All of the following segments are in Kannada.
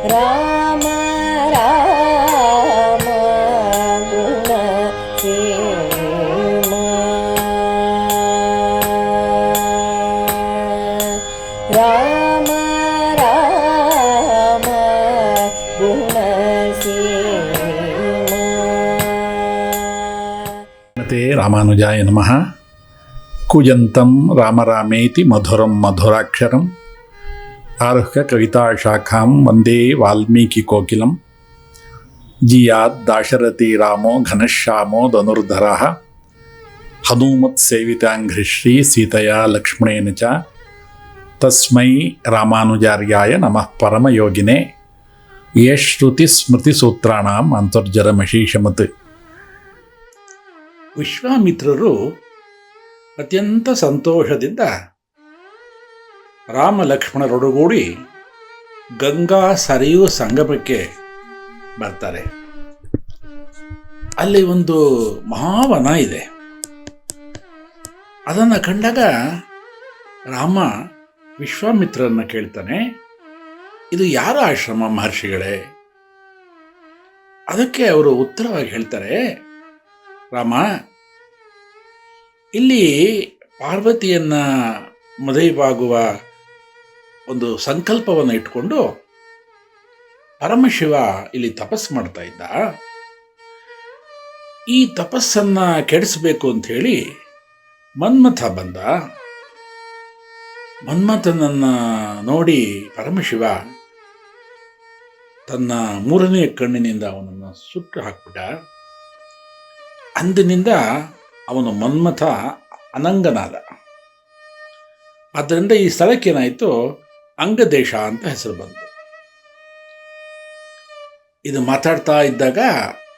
ರಾಮ ರಾಮ ಗುಣ ಸೇಮ ರಾಮ ರಾಮ ಗುಣ ಸೇಮ. ಶ್ರೀಮತೆ ರಾಮಾನುಜಾಯ ನಮಃ. ಕೂಜಂತಂ ರಾಮರಾಮೇತಿ ಮಧುರಂ ಮಧುರಾಕ್ಷರಂ ಆರುಹ್ಯ ಕವಿತಾಶಾಖಾಂ ವಂದೇ ವಾಲ್ಮೀಕಿಕೋಕಿಲಂ. ಜಿಯಾತ್ ದಾಶರಥಿ ರಾಮೋ ಘನಶ್ಯಾಮೋ ಧನುರ್ಧರಃ ಹನುಮತ್ ಸೇವಿತಾಂಘ್ರಿಶ್ರೀ ಸೀತೆಯ ಲಕ್ಷ್ಮಣೇನ ಚ ತಸ್ಮೈ ರಾಮಾನುಜಾರ್ಯಾಯ ನಮಃ ಪರಮಯೋಗಿನೇ ಯಶ್ರುತಿ ಸ್ಮೃತಿಸೂತ್ರಾಣಾಂ ಅಂತರ್ಜರಮಶೀಷಮತ್. ವಿಶ್ವಾಮಿತ್ರರು ಅತ್ಯಂತ ಸಂತೋಷದಿಂದ ರಾಮ ಲಕ್ಷ್ಮಣರೊಡಗೂಡಿ ಗಂಗಾ ಸರಿಯು ಸಂಗಮಕ್ಕೆ ಬರ್ತಾರೆ. ಅಲ್ಲಿ ಒಂದು ಮಹಾವನ ಇದೆ. ಅದನ್ನು ಕಂಡಾಗ ರಾಮ ವಿಶ್ವಾಮಿತ್ರರನ್ನ ಕೇಳ್ತಾನೆ, ಇದು ಯಾರ ಆಶ್ರಮ ಮಹರ್ಷಿಗಳೇ? ಅದಕ್ಕೆ ಅವರು ಉತ್ತರವಾಗಿ ಹೇಳ್ತಾರೆ, ರಾಮ, ಇಲ್ಲಿ ಪಾರ್ವತಿಯನ್ನ ಮದುವೆಯಾಗುವ ಒಂದು ಸಂಕಲ್ಪವನ್ನು ಇಟ್ಕೊಂಡು ಪರಮಶಿವ ಇಲ್ಲಿ ತಪಸ್ಸು ಮಾಡ್ತಾ ಇದ್ದ. ಈ ತಪಸ್ಸನ್ನ ಕೆಡಿಸಬೇಕು ಅಂತ ಹೇಳಿ ಮನ್ಮಥ ಬಂದ. ಮನ್ಮಥನನ್ನ ನೋಡಿ ಪರಮಶಿವ ತನ್ನ ಮೂರನೆಯ ಕಣ್ಣಿನಿಂದ ಅವನನ್ನು ಸುಟ್ಟು ಹಾಕ್ಬಿಟ್ಟ. ಅಂದಿನಿಂದ ಅವನು ಮನ್ಮಥ ಅನಂಗನಾದ. ಆದ್ದರಿಂದ ಈ ಸ್ಥಳಕ್ಕೇನಾಯಿತು, ಅಂಗದೇಶ ಅಂತ ಹೆಸರು ಬಂತು. ಇದು ಮಾತಾಡ್ತಾ ಇದ್ದಾಗ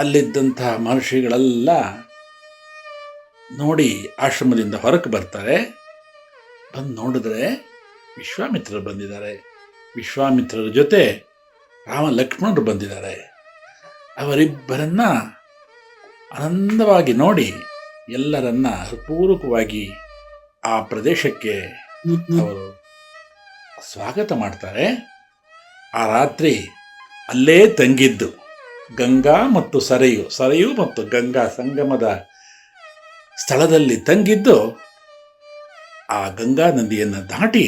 ಅಲ್ಲಿದ್ದಂತಹ ಮಹರ್ಷಿಗಳೆಲ್ಲ ನೋಡಿ ಆಶ್ರಮದಿಂದ ಹೊರಕ್ಕೆ ಬರ್ತಾರೆ. ಬಂದು ನೋಡಿದ್ರೆ ವಿಶ್ವಾಮಿತ್ರರು ಬಂದಿದ್ದಾರೆ. ವಿಶ್ವಾಮಿತ್ರರ ಜೊತೆ ರಾಮ ಲಕ್ಷ್ಮಣರು ಬಂದಿದ್ದಾರೆ. ಅವರಿಬ್ಬರನ್ನ ಆನಂದವಾಗಿ ನೋಡಿ ಎಲ್ಲರನ್ನ ಪೂರ್ವಕವಾಗಿ ಆ ಪ್ರದೇಶಕ್ಕೆ ಅವರು ಸ್ವಾಗತ ಮಾಡ್ತಾರೆ. ಆ ರಾತ್ರಿ ಅಲ್ಲೇ ತಂಗಿದ್ದು ಗಂಗಾ ಮತ್ತು ಸರಯು ಮತ್ತು ಗಂಗಾ ಸಂಗಮದ ಸ್ಥಳದಲ್ಲಿ ತಂಗಿದ್ದು ಆ ಗಂಗಾ ನದಿಯನ್ನು ದಾಟಿ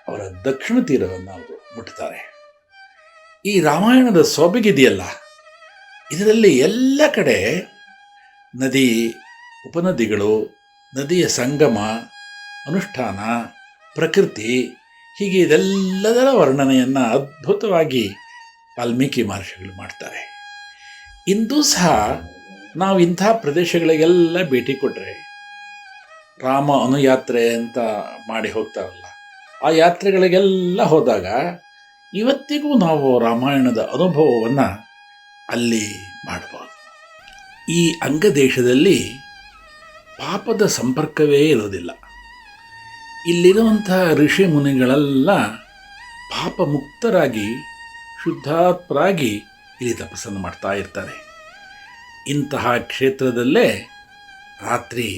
ಅವರ ದಕ್ಷಿಣ ತೀರವನ್ನು ಅವರು ಮುಟ್ತಾರೆ. ಈ ರಾಮಾಯಣದ ಸೊಬಗಿದೆಯಲ್ಲ, ಇದರಲ್ಲಿ ಎಲ್ಲ ಕಡೆ ನದಿ, ಉಪನದಿಗಳು, ನದಿಯ ಸಂಗಮ, ಅನುಷ್ಠಾನ, ಪ್ರಕೃತಿ, ಹೀಗೆ ಇದೆಲ್ಲದರ ವರ್ಣನೆಯನ್ನು ಅದ್ಭುತವಾಗಿ ವಾಲ್ಮೀಕಿ ಮಹರ್ಷಿಗಳು ಮಾಡ್ತಾರೆ. ಇಂದೂ ಸಹ ನಾವು ಇಂಥ ಪ್ರದೇಶಗಳಿಗೆಲ್ಲ ಭೇಟಿ ಕೊಟ್ಟರೆ, ರಾಮ ಅನುಯಾತ್ರೆ ಅಂತ ಮಾಡಿ ಹೋಗ್ತಾರಲ್ಲ, ಆ ಯಾತ್ರೆಗಳಿಗೆಲ್ಲ ಹೋದಾಗ ಇವತ್ತಿಗೂ ನಾವು ರಾಮಾಯಣದ ಅನುಭವವನ್ನು ಅಲ್ಲಿ ಮಾಡಬಹುದು. ಈ ಅಂಗದೇಶದಲ್ಲಿ ಪಾಪದ ಸಂಪರ್ಕವೇ ಇರೋದಿಲ್ಲ. ಇಲ್ಲಿರುವಂಥ ಋಷಿ ಮುನಿಗಳೆಲ್ಲ ಪಾಪ ಮುಕ್ತರಾಗಿ ಶುದ್ಧಾತ್ಮರಾಗಿ ಇಲ್ಲಿ ತಪಸ್ಸನ್ನು ಮಾಡ್ತಾ ಇರ್ತಾರೆ. ಇಂತಹ ಕ್ಷೇತ್ರದಲ್ಲೇ ರಾತ್ರಿ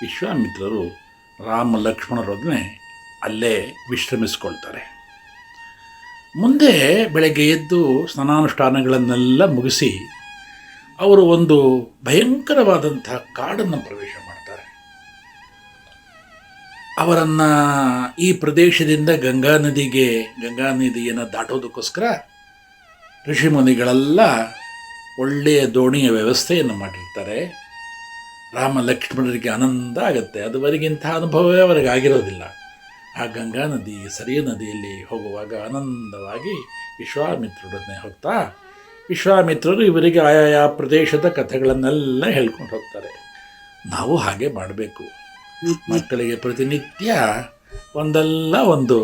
ವಿಶ್ವಾಮಿತ್ರರು ರಾಮ ಲಕ್ಷ್ಮಣರೊಡನೆ ಅಲ್ಲೇ ವಿಶ್ರಮಿಸ್ಕೊಳ್ತಾರೆ. ಮುಂದೆ ಬೆಳಗ್ಗೆ ಎದ್ದು ಸ್ನಾನಾನುಷ್ಠಾನಗಳನ್ನೆಲ್ಲ ಮುಗಿಸಿ ಅವರು ಒಂದು ಭಯಂಕರವಾದಂಥ ಕಾಡನ್ನು ಪ್ರವೇಶ ಮಾಡ್ತಾರೆ. ಅವರನ್ನು ಈ ಪ್ರದೇಶದಿಂದ ಗಂಗಾ ನದಿಯನ್ನು ದಾಟೋದಕ್ಕೋಸ್ಕರ ಋಷಿಮುನಿಗಳೆಲ್ಲ ಒಳ್ಳೆಯ ದೋಣಿಯ ವ್ಯವಸ್ಥೆಯನ್ನು ಮಾಡಿರ್ತಾರೆ. ರಾಮ ಲಕ್ಷ್ಮಣರಿಗೆ ಆನಂದ ಆಗುತ್ತೆ. ಅದುವರೆಗಿಂಥ ಅನುಭವವೇ ಅವರಿಗೆ ಆಗಿರೋದಿಲ್ಲ. ಆ ಗಂಗಾ ನದಿ, ಸರಿಯ ನದಿಯಲ್ಲಿ ಹೋಗುವಾಗ ಆನಂದವಾಗಿ ವಿಶ್ವಾಮಿತ್ರರೊಡನೆ ಹೋಗ್ತಾ ವಿಶ್ವಾಮಿತ್ರರು ಇವರಿಗೆ ಆಯಾಯ ಪ್ರದೇಶದ ಕಥೆಗಳನ್ನೆಲ್ಲ ಹೇಳ್ಕೊಂಡು ಹೋಗ್ತಾರೆ. ನಾವು ಹಾಗೆ ಮಾಡಬೇಕು. ಮಕ್ಕಳಿಗೆ ಪ್ರತಿನಿತ್ಯ ಒಂದಲ್ಲ ಒಂದು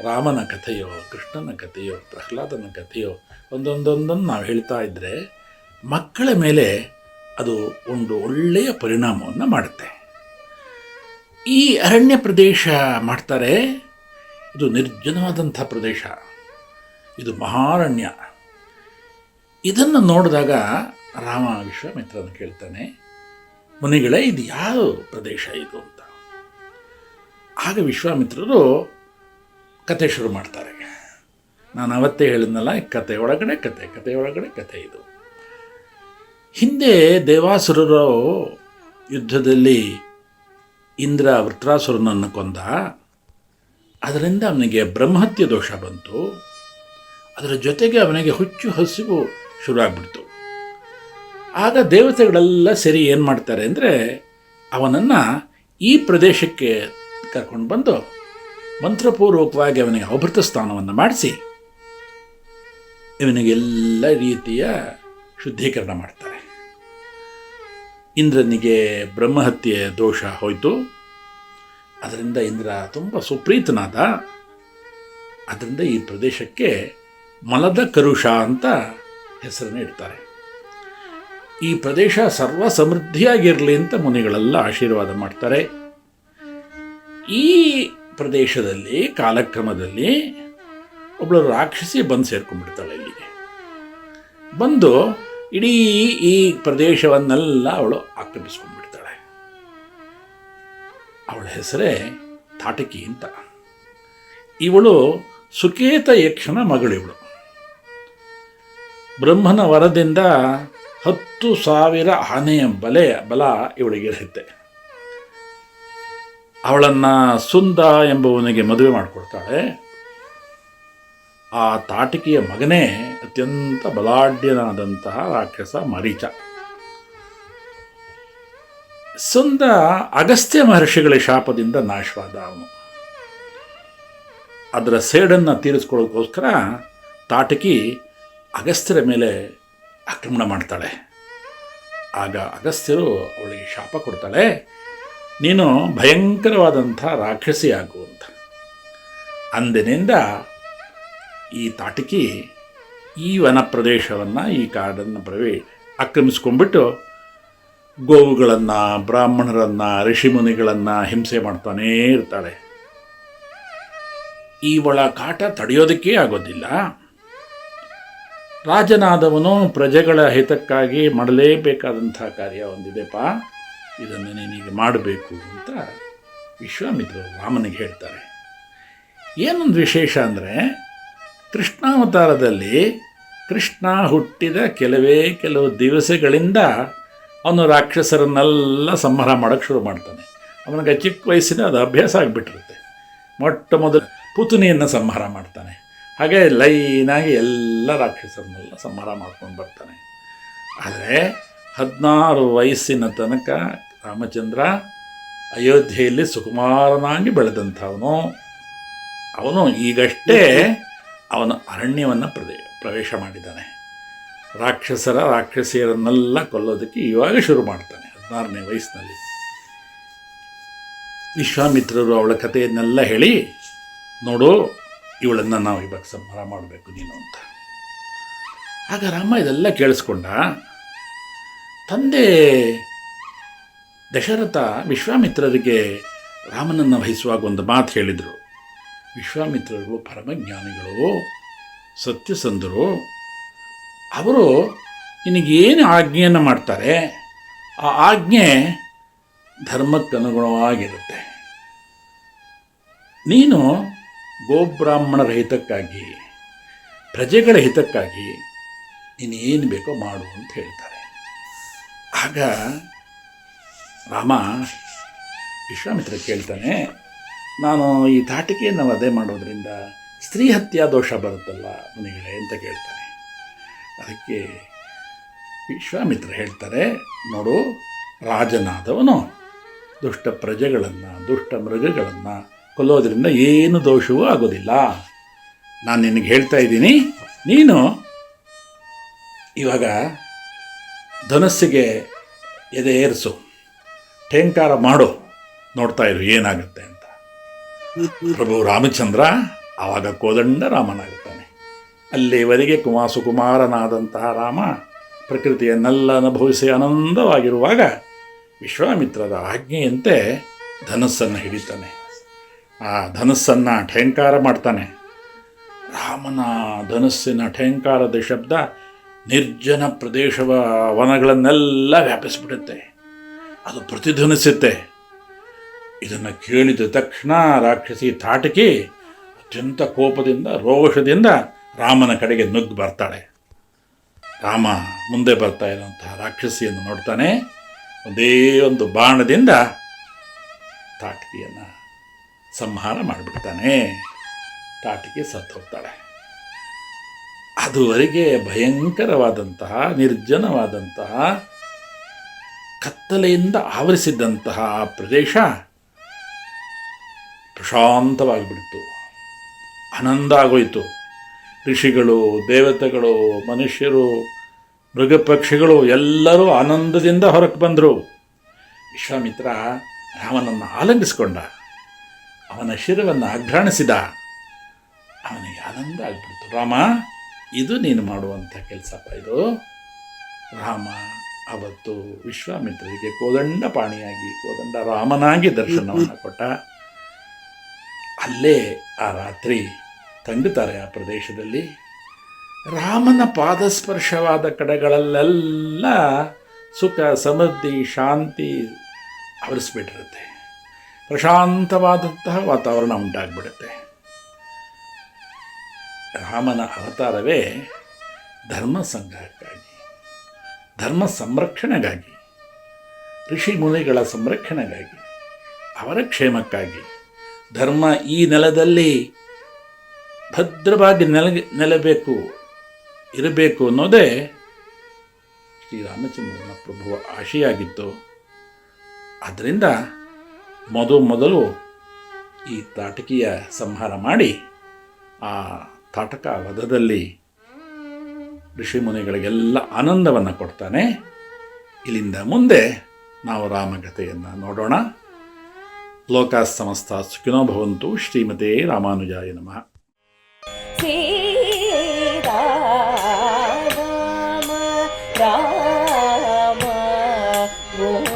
ರಾಮನ ಕಥೆಯೋ, ಕೃಷ್ಣನ ಕಥೆಯೋ, ಪ್ರಹ್ಲಾದನ ಕಥೆಯೋ ಒಂದೊಂದೊಂದನ್ನು ನಾವು ಹೇಳ್ತಾ ಇದ್ದರೆ ಮಕ್ಕಳ ಮೇಲೆ ಅದು ಒಂದು ಒಳ್ಳೆಯ ಪರಿಣಾಮವನ್ನು ಮಾಡುತ್ತೆ. ಈ ಅರಣ್ಯ ಪ್ರದೇಶ ಮಾಡ್ತಾರೆ. ಇದು ನಿರ್ಜನವಾದಂಥ ಪ್ರದೇಶ, ಇದು ಮಹಾರಣ್ಯ. ಇದನ್ನು ನೋಡಿದಾಗ ರಾಮ ವಿಶ್ವಾಮಿತ್ರನ ಕೇಳ್ತಾನೆ, ಮುನಿಗಳೇ, ಇದು ಯಾವ ಪ್ರದೇಶ ಇದು ಅಂತ. ಆಗ ವಿಶ್ವಾಮಿತ್ರರು ಕತೆ ಶುರು ಮಾಡ್ತಾರೆ. ನಾನು ಅವತ್ತೇ ಹೇಳಿದ್ನಲ್ಲ, ಕತೆ ಒಳಗಡೆ ಕತೆ, ಕತೆ ಒಳಗಡೆ ಕತೆ ಇದು. ಹಿಂದೆ ದೇವಾಸುರರು ಯುದ್ಧದಲ್ಲಿ ಇಂದ್ರ ವೃತ್ರಾಸುರನನ್ನು ಕೊಂದ. ಅದರಿಂದ ಅವನಿಗೆ ಬ್ರಹ್ಮಹತ್ಯೆ ದೋಷ ಬಂತು. ಅದರ ಜೊತೆಗೆ ಅವನಿಗೆ ಹುಚ್ಚು ಹಸಿವು ಶುರುವಾಗ್ಬಿಡ್ತು. ಆಗ ದೇವತೆಗಳೆಲ್ಲ ಸರಿ ಏನು ಮಾಡ್ತಾರೆ ಅಂದರೆ, ಅವನನ್ನು ಈ ಪ್ರದೇಶಕ್ಕೆ ಕರ್ಕೊಂಡು ಬಂದು ಮಂತ್ರಪೂರ್ವಕವಾಗಿ ಅವನಿಗೆ ಅವಭೃತ ಸ್ಥಾನವನ್ನು ಮಾಡಿಸಿ ಇವನಿಗೆಲ್ಲ ರೀತಿಯ ಶುದ್ಧೀಕರಣ ಮಾಡ್ತಾರೆ. ಇಂದ್ರನಿಗೆ ಬ್ರಹ್ಮಹತ್ಯೆ ದೋಷ ಹೋಯಿತು. ಅದರಿಂದ ಇಂದ್ರ ತುಂಬ ಸುಪ್ರೀತನಾದ. ಅದರಿಂದ ಈ ಪ್ರದೇಶಕ್ಕೆ ಮಲದ ಕರುಷ ಅಂತ ಹೆಸರನ್ನು ಇಡ್ತಾರೆ. ಈ ಪ್ರದೇಶ ಸರ್ವ ಸಮೃದ್ಧಿಯಾಗಿರಲಿ ಅಂತ ಮುನಿಗಳೆಲ್ಲ ಆಶೀರ್ವಾದ ಮಾಡ್ತಾರೆ. ಈ ಪ್ರದೇಶದಲ್ಲಿ ಕಾಲಕ್ರಮದಲ್ಲಿ ಒಬ್ಬಳು ರಾಕ್ಷಸಿ ಬಂದು ಸೇರ್ಕೊಂಡ್ಬಿಡ್ತಾಳೆ. ಇಲ್ಲಿಗೆ ಬಂದು ಇಡೀ ಈ ಪ್ರದೇಶವನ್ನೆಲ್ಲ ಅವಳು ಆಕ್ರಮಿಸ್ಕೊಂಡ್ಬಿಡ್ತಾಳೆ. ಅವಳ ಹೆಸರೇ ತಾಟಕಿ ಅಂತ. ಇವಳು ಸುಕೇತ ಯಕ್ಷನ ಮಗಳಿವಳು. ಬ್ರಹ್ಮನ ವರದಿಂದ 10,000 ಆನೆಯ ಬಲ ಇವಳಿಗಿರುತ್ತೆ. ಅವಳನ್ನು ಸುಂದ ಎಂಬುವನಿಗೆ ಮದುವೆ ಮಾಡಿಕೊಡ್ತಾಳೆ. ಆ ತಾಟಕಿಯ ಮಗನೇ ಅತ್ಯಂತ ಬಲಾಢ್ಯನಾದಂತಹ ರಾಕ್ಷಸ ಮರೀಚ. ಸುಂದ ಅಗಸ್ತ್ಯ ಮಹರ್ಷಿಗಳ ಶಾಪದಿಂದ ನಾಶವಾದ ಅವನು. ಅದರ ಸೇಡನ್ನು ತೀರಿಸ್ಕೊಳ್ಳೋದಕ್ಕೋಸ್ಕರ ತಾಟಕಿ ಅಗಸ್ತ್ಯರ ಮೇಲೆ ಆಕ್ರಮಣ ಮಾಡ್ತಾಳೆ. ಆಗ ಅಗಸ್ತ್ಯರು ಅವಳಿಗೆ ಶಾಪ ಕೊಡ್ತಾಳೆ, ನೀನು ಭಯಂಕರವಾದಂಥ ರಾಕ್ಷಸಿ ಆಗು ಅಂತ. ಅಂದಿನಿಂದ ಈ ತಾಟಕಿ ಈ ವನ ಪ್ರದೇಶವನ್ನು, ಈ ಕಾಡನ್ನು ಆಕ್ರಮಿಸ್ಕೊಂಡ್ಬಿಟ್ಟು ಗೋವುಗಳನ್ನು, ಬ್ರಾಹ್ಮಣರನ್ನು, ಋಷಿಮುನಿಗಳನ್ನು ಹಿಂಸೆ ಮಾಡ್ತಾನೇ ಇರ್ತಾಳೆ. ಇವಳ ಕಾಟ ತಡೆಯೋದಕ್ಕೇ ಆಗೋದಿಲ್ಲ. ರಾಜನಾದವನು ಪ್ರಜೆಗಳ ಹಿತಕ್ಕಾಗಿ ಮಾಡಲೇಬೇಕಾದಂಥ ಕಾರ್ಯ ಒಂದಿದೆಪ್ಪ, ಇದನ್ನು ನೀನೀಗ ಮಾಡಬೇಕು ಅಂತ ವಿಶ್ವಾಮಿತ್ರರು ರಾಮನಿಗೆ ಹೇಳ್ತಾರೆ. ಏನೊಂದು ವಿಶೇಷ ಅಂದರೆ, ಕೃಷ್ಣಾವತಾರದಲ್ಲಿ ಕೃಷ್ಣ ಹುಟ್ಟಿದ ಕೆಲವು ದಿವಸಗಳಿಂದ ಅವನು ರಾಕ್ಷಸರನ್ನೆಲ್ಲ ಸಂಹಾರ ಮಾಡೋಕ್ಕೆ ಶುರು ಮಾಡ್ತಾನೆ. ಅವನಿಗೆ ಚಿಕ್ಕ ವಯಸ್ಸಿನ ಅದು ಅಭ್ಯಾಸ ಆಗಿಬಿಟ್ಟಿರುತ್ತೆ. ಮೊಟ್ಟ ಮೊದಲು ಪುತನಿಯನ್ನು ಸಂಹಾರ ಮಾಡ್ತಾನೆ. ಹಾಗೆ ಲೈನಾಗಿ ಎಲ್ಲ ರಾಕ್ಷಸರನ್ನೆಲ್ಲ ಸಂಹಾರ ಮಾಡ್ಕೊಂಡು ಬರ್ತಾನೆ. ಆದರೆ 16 ವಯಸ್ಸಿನ ತನಕ ರಾಮಚಂದ್ರ ಅಯೋಧ್ಯೆಯಲ್ಲಿ ಸುಕುಮಾರನಾಗಿ ಬೆಳೆದಂಥವನು. ಅವನು ಈಗಷ್ಟೇ ಅವನು ಅರಣ್ಯವನ್ನು ಪ್ರವೇಶ ಮಾಡಿದ್ದಾನೆ. ರಾಕ್ಷಸಿಯರನ್ನೆಲ್ಲ ಕೊಲ್ಲೋದಕ್ಕೆ ಇವಾಗ ಶುರು ಮಾಡ್ತಾನೆ 16ನೇ ವಯಸ್ಸಿನಲ್ಲಿ. ವಿಶ್ವಾಮಿತ್ರರು ಅವಳ ಕಥೆಯನ್ನೆಲ್ಲ ಹೇಳಿ, ನೋಡು ಇವಳನ್ನು ನಾವು ಇವಾಗ ಸಂಹಾರ ಮಾಡಬೇಕು ನೀನು ಅಂತ. ಆಗ ರಾಮ ಇದೆಲ್ಲ ಕೇಳಿಸ್ಕೊಂಡ. ತಂದೆ ದಶರಥ ವಿಶ್ವಾಮಿತ್ರರಿಗೆ ರಾಮನನ್ನು ವಹಿಸುವಾಗ ಒಂದು ಮಾತು ಹೇಳಿದರು. ವಿಶ್ವಾಮಿತ್ರರು ಪರಮಜ್ಞಾನಿಗಳು, ಸತ್ಯಸಂಧರು. ಅವರು ನಿನಗೇನು ಆಜ್ಞೆಯನ್ನು ಮಾಡ್ತಾರೆ ಆ ಆಜ್ಞೆ ಧರ್ಮಕ್ಕನುಗುಣವಾಗಿರುತ್ತೆ. ನೀನು ಗೋಬ್ರಾಹ್ಮಣರ ಹಿತಕ್ಕಾಗಿ, ಪ್ರಜೆಗಳ ಹಿತಕ್ಕಾಗಿ ನೀನು ಏನು ಬೇಕೋ ಮಾಡು ಅಂತ ಹೇಳ್ತಾರೆ. ಆಗ ರಾಮ ವಿಶ್ವಾಮಿತ್ರ ಕೇಳ್ತಾನೆ, ನಾನು ಈ ತಾಟಿಕೆಯನ್ನು ವಧೆ ಮಾಡೋದ್ರಿಂದ ಸ್ತ್ರೀ ಹತ್ಯಾ ದೋಷ ಬರುತ್ತಲ್ಲ ಮುನಿಗಳೇ ಅಂತ ಕೇಳ್ತಾನೆ. ಅದಕ್ಕೆ ವಿಶ್ವಾಮಿತ್ರ ಹೇಳ್ತಾರೆ, ನೋಡು, ರಾಜನಾದವನು ದುಷ್ಟ ಪ್ರಜೆಗಳನ್ನು, ದುಷ್ಟ ಮೃಗಗಳನ್ನು ಕೊಲ್ಲೋದ್ರಿಂದ ಏನು ದೋಷವೂ ಆಗೋದಿಲ್ಲ. ನಾನು ನಿನಗೆ ಹೇಳ್ತಾ ಇದ್ದೀನಿ, ನೀನು ಇವಾಗ ಧನಸ್ಸಿಗೆ ಎದೆ ಏರಿಸು, ಠೇಂಕಾರ ಮಾಡು, ನೋಡ್ತಾ ಇರು ಏನಾಗುತ್ತೆ ಅಂತ. ಪ್ರಭು ರಾಮಚಂದ್ರ ಆವಾಗ ಕೋದಂಡ ರಾಮನಾಗುತ್ತಾನೆ. ಅಲ್ಲಿವರೆಗೆ ಸುಕುಮಾರನಾದಂತಹ ರಾಮ ಪ್ರಕೃತಿಯನ್ನೆಲ್ಲ ಅನುಭವಿಸಿ ಆನಂದವಾಗಿರುವಾಗ ವಿಶ್ವಾಮಿತ್ರದ ಆಜ್ಞೆಯಂತೆ ಧನಸ್ಸನ್ನು ಹಿಡಿತಾನೆ. ಆ ಧನಸ್ಸನ್ನು ಠೇಂಕಾರ ಮಾಡ್ತಾನೆ. ರಾಮನ ಧನಸ್ಸಿನ ಠೇಂಕಾರದ ಶಬ್ದ ನಿರ್ಜನ ಪ್ರದೇಶವ ವನಗಳನ್ನೆಲ್ಲ ವ್ಯಾಪಿಸ್ಬಿಡುತ್ತೆ. ಅದು ಪ್ರತಿಧ್ವನಿಸುತ್ತೆ. ಇದನ್ನು ಕೇಳಿದ ತಕ್ಷಣ ರಾಕ್ಷಸಿ ತಾಟಕಿ ಅತ್ಯಂತ ಕೋಪದಿಂದ, ರೋಷದಿಂದ ರಾಮನ ಕಡೆಗೆ ನುಗ್ಗಿ ಬರ್ತಾಳೆ. ರಾಮ ಮುಂದೆ ಬರ್ತಾ ಇರುವಂತಹ ರಾಕ್ಷಸಿಯನ್ನು ನೋಡ್ತಾನೆ. ಒಂದೇ ಒಂದು ಬಾಣದಿಂದ ತಾಟಕಿಯನ್ನು ಸಂಹಾರ ಮಾಡಿಬಿಡ್ತಾನೆ. ತಾಟಕಿ ಸತ್ತು ಹೋಗ್ತಾಳೆ. ಅದುವರೆಗೆ ಭಯಂಕರವಾದಂತಹ ನಿರ್ಜನವಾದಂತಹ ಕತ್ತಲೆಯಿಂದ ಆವರಿಸಿದ್ದಂತಹ ಆ ಪ್ರದೇಶ ಪ್ರಶಾಂತವಾಗಿಬಿಡ್ತು. ಆನಂದ ಆಗೋಯಿತು. ಋಷಿಗಳು, ದೇವತೆಗಳು, ಮನುಷ್ಯರು, ಮೃಗಪಕ್ಷಿಗಳು ಎಲ್ಲರೂ ಆನಂದದಿಂದ ಹೊರಕ್ಕೆ ಬಂದರು. ವಿಶ್ವಾಮಿತ್ರ ರಾಮನನ್ನು ಆಲಂಗಿಸಿಕೊಂಡ, ಅವನ ಶಿರವನ್ನು ಅಘ್ರಾಣಿಸಿದ. ಅವನಿಗೆ ಆನಂದ ಆಗಿಬಿಡ್ತು. ರಾಮ, ಇದು ನೀನು ಮಾಡುವಂಥ ಕೆಲಸಪ್ಪ ಇದು. ರಾಮ ಅವತ್ತು ವಿಶ್ವಾಮಿತ್ರರಿಗೆ ಕೋದಂಡಪಾಣಿಯಾಗಿ, ಕೋದಂಡ ರಾಮನಾಗಿ ದರ್ಶನವನ್ನು ಕೊಟ್ಟ. ಅಲ್ಲೇ ಆ ರಾತ್ರಿ ತಂಗುತ್ತಾರೆ. ಆ ಪ್ರದೇಶದಲ್ಲಿ ರಾಮನ ಪಾದಸ್ಪರ್ಶವಾದ ಕಡೆಗಳಲ್ಲೆಲ್ಲ ಸುಖ, ಸಮೃದ್ಧಿ, ಶಾಂತಿ ಆವರಿಸ್ಬಿಟ್ಟಿರುತ್ತೆ. ಪ್ರಶಾಂತವಾದಂತಹ ವಾತಾವರಣ ಉಂಟಾಗ್ಬಿಡುತ್ತೆ. ರಾಮನ ಅವತಾರವೇ ಧರ್ಮ ಸಂಗ್ರಹಕ್ಕಾಗಿ, ಧರ್ಮ ಸಂರಕ್ಷಣೆಗಾಗಿ, ಋಷಿ ಮುನಿಗಳ ಸಂರಕ್ಷಣೆಗಾಗಿ, ಅವರ ಕ್ಷೇಮಕ್ಕಾಗಿ, ಧರ್ಮ ಈ ನೆಲದಲ್ಲಿ ಭದ್ರವಾಗಿ ನೆಲೆಬೇಕು, ಇರಬೇಕು ಅನ್ನೋದೇ ಶ್ರೀರಾಮಚಂದ್ರನ ಪ್ರಭುವ ಆಶೆಯಾಗಿತ್ತು. ಆದ್ದರಿಂದ ಮೊದಲು ಈ ತಾಟಕಿಯ ಸಂಹಾರ ಮಾಡಿ ಆ ತಾಟಕ ವಧದಲ್ಲಿ ಋಷಿಮುನಿಗಳಿಗೆಲ್ಲ ಆನಂದವನ್ನು ಕೊಡ್ತಾನೆ. ಇಲ್ಲಿಂದ ಮುಂದೆ ನಾವು ರಾಮಕಥೆಯನ್ನು ನೋಡೋಣ. ಲೋಕ ಸಮಸ್ತ ಸುಖಿನೋ ಭವಂತು. ಶ್ರೀಮತೆ ರಾಮಾನುಜಾಯ ನಮಃ. ರಾಮ ರಾಮ ಗುಣ